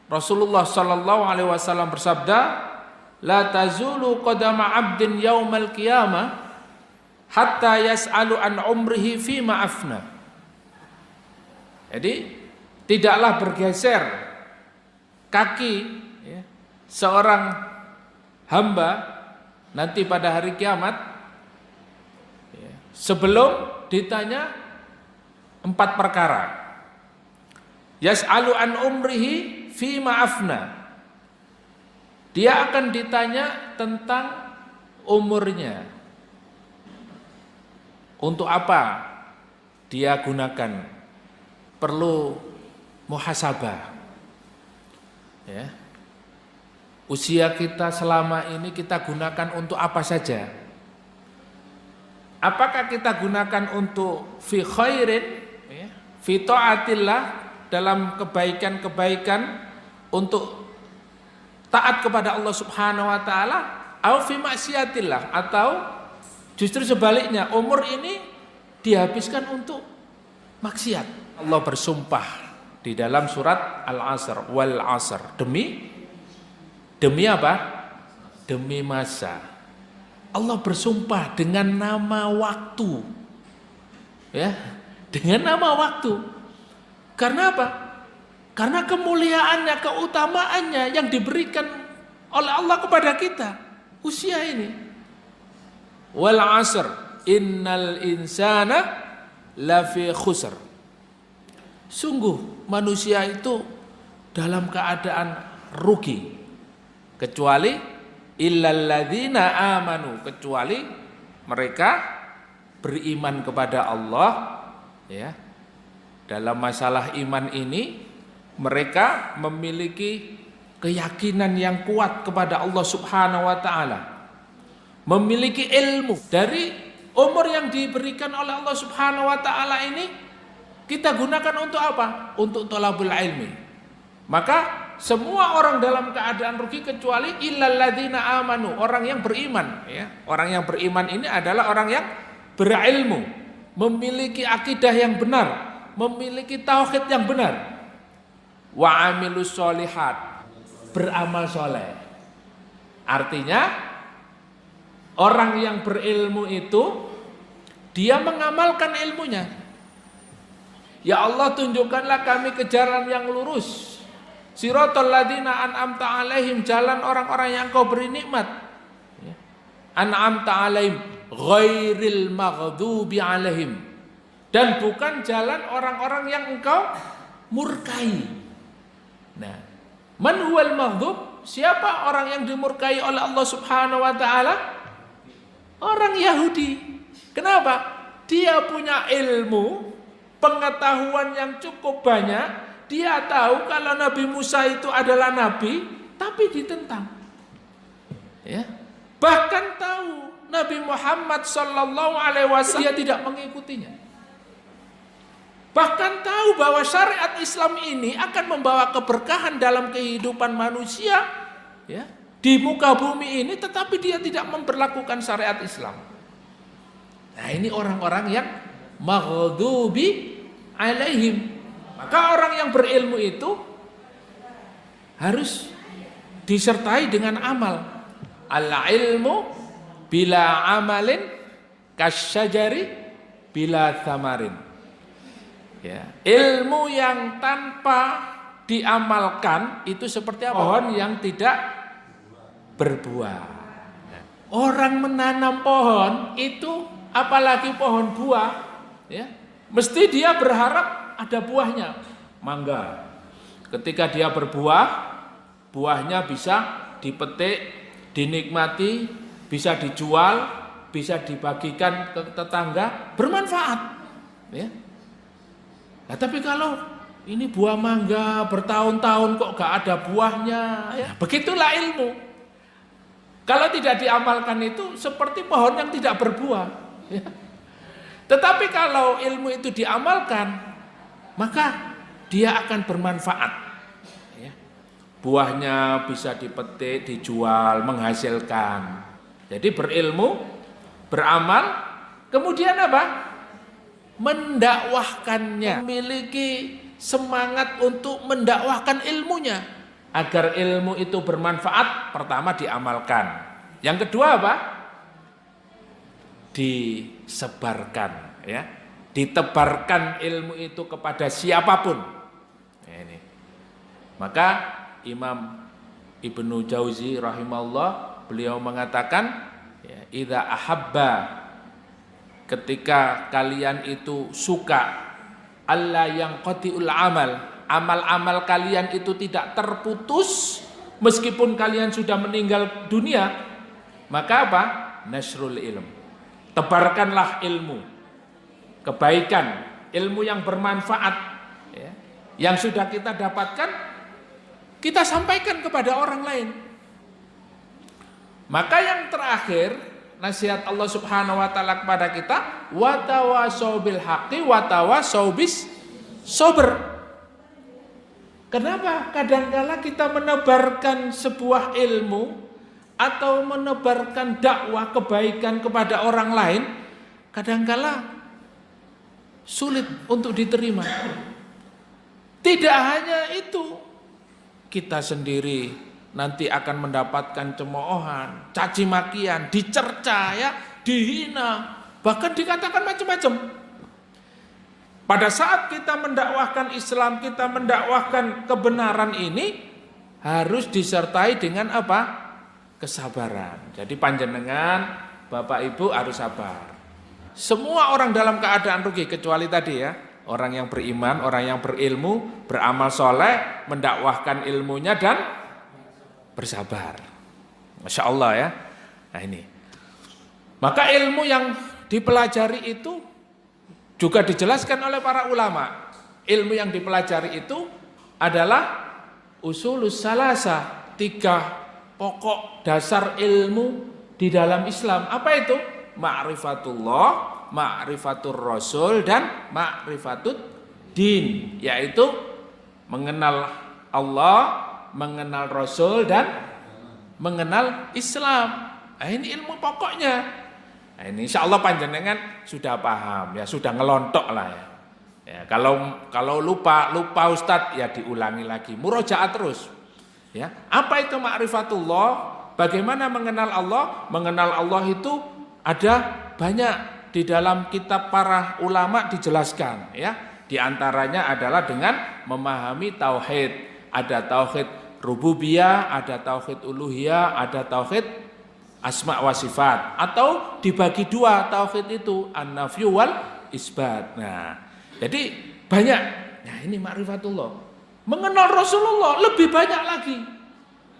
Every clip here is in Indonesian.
Rasulullah sallallahu alaihi wasallam bersabda, "La tazulu qadama 'abdin yaumal qiyamah hatta yas'alu an umrihi fima afna." Jadi tidaklah bergeser kaki seorang hamba nanti pada hari kiamat sebelum ditanya 4 perkara. Yas'alu an umrihi fima afna. Dia akan ditanya tentang umurnya. Untuk apa dia gunakan? Perlu muhasabah. Ya. Usia kita selama ini kita gunakan untuk apa saja? Apakah kita gunakan untuk fi khairin, fi ta'atillah, dalam kebaikan-kebaikan untuk taat kepada Allah Subhanahu wa taala, atau fi maksiatillah, atau justru sebaliknya, umur ini dihabiskan untuk maksiat. Allah bersumpah di dalam surat Al-Asr, wal asr, demi apa? Demi masa. Allah bersumpah dengan nama waktu. Ya, dengan nama waktu. Karena apa? Karena kemuliaannya, keutamaannya yang diberikan oleh Allah kepada kita usia ini. Wal asr innal insana lafi khusr. Sungguh manusia itu dalam keadaan rugi, kecuali illalladzina amanu, kecuali mereka beriman kepada Allah, ya. Dalam masalah iman ini mereka memiliki keyakinan yang kuat kepada Allah Subhanahu wa taala. Memiliki ilmu. Dari umur yang diberikan oleh Allah Subhanahu wa taala ini kita gunakan untuk apa? Untuk thalabul ilmi. Maka semua orang dalam keadaan rugi kecuali illalladzina amanu, orang yang beriman, ya. Orang yang beriman ini adalah orang yang berilmu, memiliki akidah yang benar, memiliki tauhid yang benar, wa amilus sholihat, beramal soleh. Artinya orang yang berilmu itu dia mengamalkan ilmunya. Ya Allah, tunjukkanlah kami ke jalan yang lurus, siratal ladzina an'amta alaihim, jalan orang-orang yang Engkau beri nikmat. An'amta alaihim ghairil maghdubi alaihim, dan bukan jalan orang-orang yang Engkau murkai. Nah, man huwal maghdub? Siapa orang yang dimurkai oleh Allah Subhanahu wa taala? Orang Yahudi. Kenapa? Dia punya ilmu, pengetahuan yang cukup banyak. Dia tahu kalau Nabi Musa itu adalah nabi, tapi ditentang. Ya. Bahkan tahu Nabi Muhammad sallallahu alaihi wasallam, dia tidak mengikutinya. Bahkan tahu bahwa syariat Islam ini akan membawa keberkahan dalam kehidupan manusia, ya, di muka bumi ini, tetapi dia tidak memperlakukan syariat Islam. Nah, ini orang-orang yang maghdubi alaihim. Maka orang yang berilmu itu harus disertai dengan amal. Al-ilmu bila amalin kasyajari bila thamarin. Ya, ilmu yang tanpa diamalkan itu seperti apa? Pohon yang tidak berbuah. Orang menanam pohon itu, apalagi pohon buah, ya, mesti dia berharap ada buahnya. Mangga, ketika dia berbuah, buahnya bisa dipetik, dinikmati, bisa dijual, bisa dibagikan ke tetangga, bermanfaat, ya. Nah, tapi kalau ini buah mangga bertahun-tahun kok gak ada buahnya, ya, begitulah ilmu. Kalau tidak diamalkan itu seperti pohon yang tidak berbuah, ya. Tetapi kalau ilmu itu diamalkan, maka dia akan bermanfaat, ya. Buahnya bisa dipetik, dijual, menghasilkan. Jadi berilmu, beramal, kemudian apa? Mendakwahkannya, memiliki semangat untuk mendakwahkan ilmunya. agar ilmu itu bermanfaat, pertama diamalkan. Yang kedua apa? Disebarkan, ya. Ditebarkan ilmu itu kepada siapapun. Ini. Maka Imam Ibnu Jauzi rahimahullah, beliau mengatakan, ya, idza ahabba, ketika kalian itu suka, alla yang qati'ul amal kalian itu tidak terputus meskipun kalian sudah meninggal dunia, maka apa? Nasrul ilm, tebarkanlah ilmu kebaikan, ilmu yang bermanfaat, ya, yang sudah kita dapatkan, kita sampaikan kepada orang lain. Maka yang terakhir, nasihat Allah Subhanahu wa taala kepada kita, wa tawasau bil haqqi wa tawasau bis sabr. Kenapa kadangkala kita menebarkan sebuah ilmu atau menebarkan dakwah kebaikan kepada orang lain, kadangkala sulit untuk diterima. Tidak hanya itu, kita sendiri nanti akan mendapatkan cemoohan, caci makian, dicerca, ya, dihina, bahkan dikatakan macam-macam. Pada saat kita mendakwahkan Islam, kita mendakwahkan kebenaran ini harus disertai dengan apa? Kesabaran. Jadi panjenengan, Bapak Ibu harus sabar. Semua orang dalam keadaan rugi kecuali tadi, ya, orang yang beriman, orang yang berilmu, beramal soleh, mendakwahkan ilmunya dan bersabar. Masya Allah, ya. Nah ini. Maka ilmu yang dipelajari itu juga dijelaskan oleh para ulama. Ilmu yang dipelajari itu adalah usulus salasa, 3 pokok dasar ilmu di dalam Islam. Apa itu? Ma'rifatullah, ma'rifatur rasul, dan ma'rifatud din, yaitu mengenal Allah, mengenal Rasul, dan mengenal Islam. Nah, ini ilmu pokoknya. Nah, ini insya Allah panjenengan sudah paham, ya, sudah ngelontok lah, ya. Ya, kalau lupa Ustadz, ya diulangi lagi, murojaah terus. Ya, apa itu ma'rifatullah? Bagaimana mengenal Allah? Mengenal Allah itu ada banyak di dalam kitab para ulama dijelaskan, ya. Di antaranya adalah dengan memahami tauhid. Ada tauhid rububiyah, ada tauhid uluhiyah, ada tauhid asma wa sifat, atau dibagi 2 tauhid itu, an-nafyu wal isbat. Nah, jadi banyak. Nah, ini ma'rifatullah. Mengenal Rasulullah lebih banyak lagi.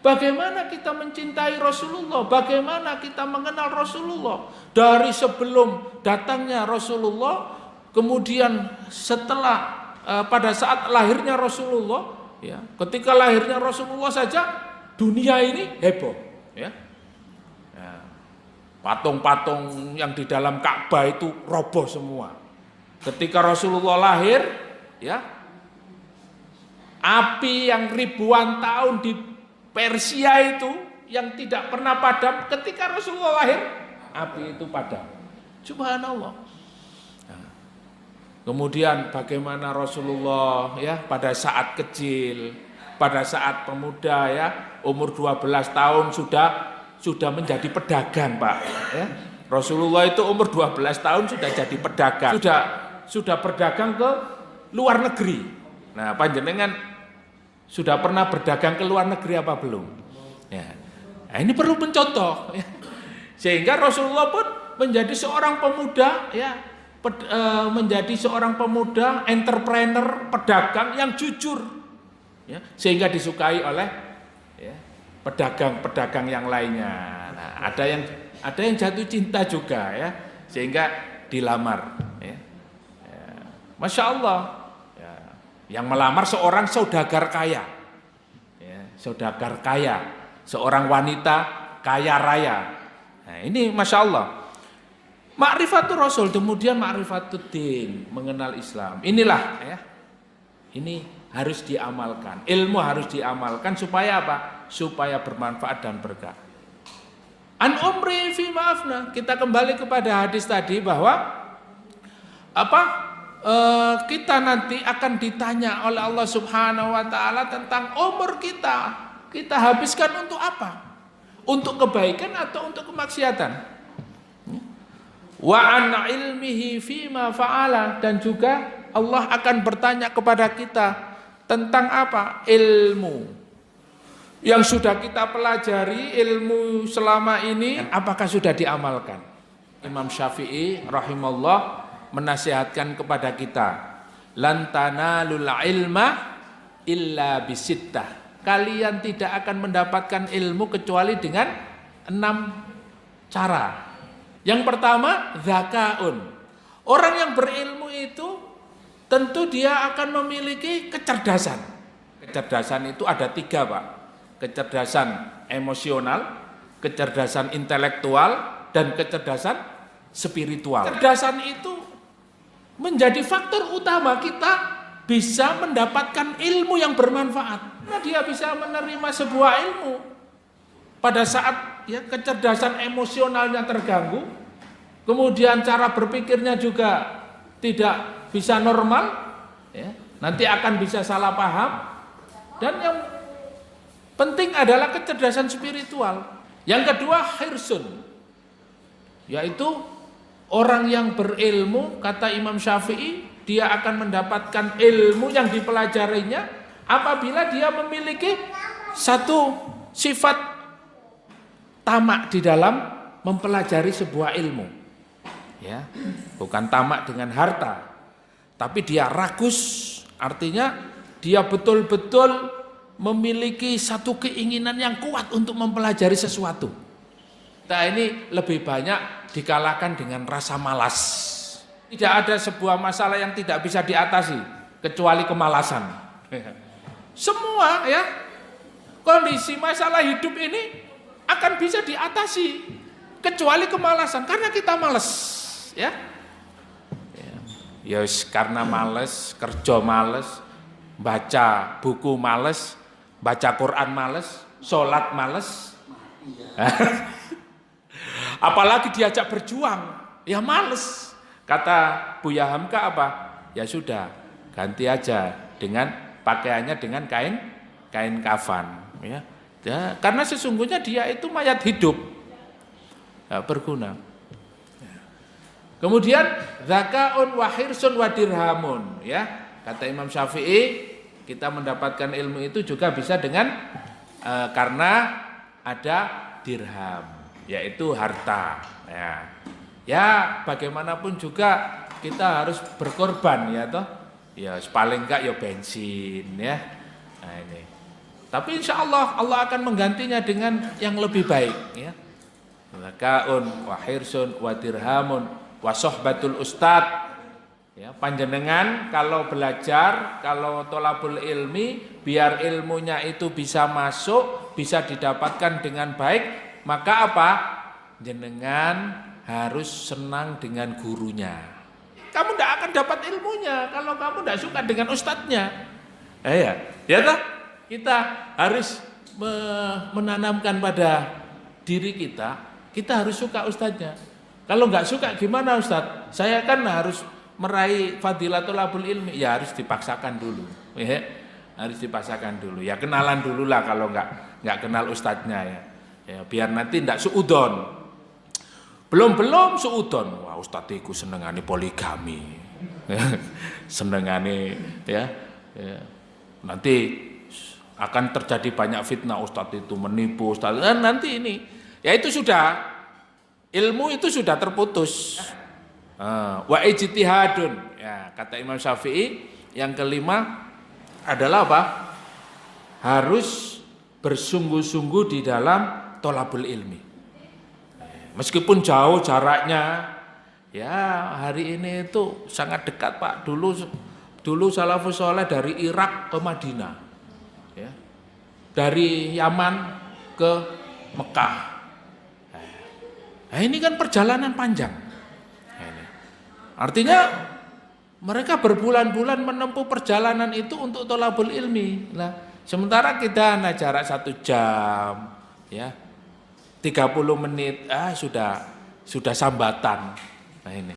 Bagaimana kita mencintai Rasulullah, bagaimana kita mengenal Rasulullah dari sebelum datangnya Rasulullah, kemudian setelah pada saat lahirnya Rasulullah, ya, ketika lahirnya Rasulullah saja dunia ini heboh, ya. Ya, patung-patung yang di dalam Ka'bah itu roboh semua. Ketika Rasulullah lahir, ya, api yang ribuan tahun di Persia itu yang tidak pernah padam, ketika Rasulullah lahir, api itu padam. Subhanallah. Nah, kemudian bagaimana Rasulullah, ya, pada saat kecil, pada saat pemuda, ya, umur 12 tahun sudah menjadi pedagang, Pak, ya. Rasulullah itu umur 12 tahun sudah jadi pedagang, sudah berdagang ke luar negeri. Nah, panjenengan sudah pernah berdagang ke luar negeri apa belum? Ya. Nah, ini perlu mencontoh, ya. Sehingga Rasulullah pun menjadi seorang pemuda, ya, menjadi seorang pemuda entrepreneur, pedagang yang jujur, ya, sehingga disukai oleh, ya, pedagang-pedagang yang lainnya. Nah, ada yang jatuh cinta juga, ya, sehingga dilamar, ya. Ya. Masya Allah. Yang melamar seorang saudagar kaya, ya, saudagar kaya, seorang wanita kaya raya. Nah, ini Masya Allah. Ma'rifatul Rasul, kemudian ma'rifatud din, mengenal Islam. Inilah, ya, ini harus diamalkan. Ilmu harus diamalkan supaya apa? Supaya bermanfaat dan berkah. An umri fi ma'afna. Kita kembali kepada hadis tadi bahwa apa? kita nanti akan ditanya oleh Allah Subhanahu wa taala tentang umur kita. Kita habiskan untuk apa? Untuk kebaikan atau untuk kemaksiatan? Wa an ilmihi fima fa'ala, dan juga Allah akan bertanya kepada kita tentang apa? Ilmu yang sudah kita pelajari, ilmu selama ini apakah sudah diamalkan? Imam Syafi'i rahimahullah menasihatkan kepada kita, lan tanalul ilma illa bisittah. Kalian tidak akan mendapatkan ilmu kecuali dengan 6 cara. Yang pertama, zakaun. Orang yang berilmu itu tentu dia akan memiliki kecerdasan. Kecerdasan itu ada 3, Pak. Kecerdasan emosional, kecerdasan intelektual, dan kecerdasan spiritual. Kecerdasan itu menjadi faktor utama kita bisa mendapatkan ilmu yang bermanfaat. Nah, dia bisa menerima sebuah ilmu pada saat ya kecerdasan emosionalnya terganggu, kemudian cara berpikirnya juga tidak bisa normal, ya, nanti akan bisa salah paham. Dan yang penting adalah kecerdasan spiritual. Yang kedua, hirsun, yaitu orang yang berilmu, kata Imam Syafi'i, dia akan mendapatkan ilmu yang dipelajarinya apabila dia memiliki satu sifat tamak di dalam mempelajari sebuah ilmu. Ya, bukan tamak dengan harta, tapi dia ragus, artinya dia betul-betul memiliki satu keinginan yang kuat untuk mempelajari sesuatu. Nah, ini lebih banyak dikalahkan dengan rasa malas. Tidak ada sebuah masalah yang tidak bisa diatasi kecuali kemalasan. Semua ya kondisi masalah hidup ini akan bisa diatasi kecuali kemalasan, karena kita malas, ya. Ya karena malas, kerja malas, baca buku malas, baca Quran malas, sholat malas. Apalagi diajak berjuang, ya malas. Kata Buya Hamka apa? Ya sudah, ganti aja dengan pakaiannya dengan kain kafan, ya. Ya, karena sesungguhnya dia itu mayat hidup, ya, berguna. Kemudian zakaun wa hirsun wa dirhamun, ya. Kata Imam Syafi'i, kita mendapatkan ilmu itu juga bisa dengan karena ada dirham, yaitu harta, ya. Ya bagaimanapun juga kita harus berkorban, ya toh. Ya paling enggak ya bensin, ya. Nah ini. Tapi insya Allah Allah akan menggantinya dengan yang lebih baik, ya. Zakaun wa hirsun wa dirhamun wa sohbatul ustad. Ya, panjenengan kalau belajar, kalau tolabul ilmi, biar ilmunya itu bisa masuk, bisa didapatkan dengan baik, maka apa? Jenengan harus senang dengan gurunya. Kamu tidak akan dapat ilmunya kalau kamu tidak suka dengan ustadznya. Ya toh? Kita harus menanamkan pada diri kita harus suka ustadznya. Kalau nggak suka gimana ustadz? Saya kan harus meraih fadilatul abul ilmi, ya harus dipaksakan dulu. Ya, harus dipaksakan dulu. Ya kenalan dulu lah kalau nggak kenal ustadznya, ya. Ya biar nanti tidak suudon. Belum suudon, wah ustadz iku senengane poligami, senengane ya, nanti akan terjadi banyak fitnah, ustadz itu menipu, ustadz nanti ini, ya itu sudah ilmu itu sudah terputus. Wa ijtihadun, ya kata Imam Syafi'i, yang kelima adalah apa? Harus bersungguh-sungguh di dalam tolabul ilmi. Meskipun jauh jaraknya, ya hari ini itu sangat dekat Pak. Dulu salafus soleh dari Irak ke Madinah, ya. Dari Yaman ke Mekah. Nah, ini kan perjalanan panjang. Artinya mereka berbulan-bulan menempuh perjalanan itu untuk tolabul ilmi. Nah, sementara kita jarak 1 jam, ya. 30 menit sudah sambatan. Nah ini.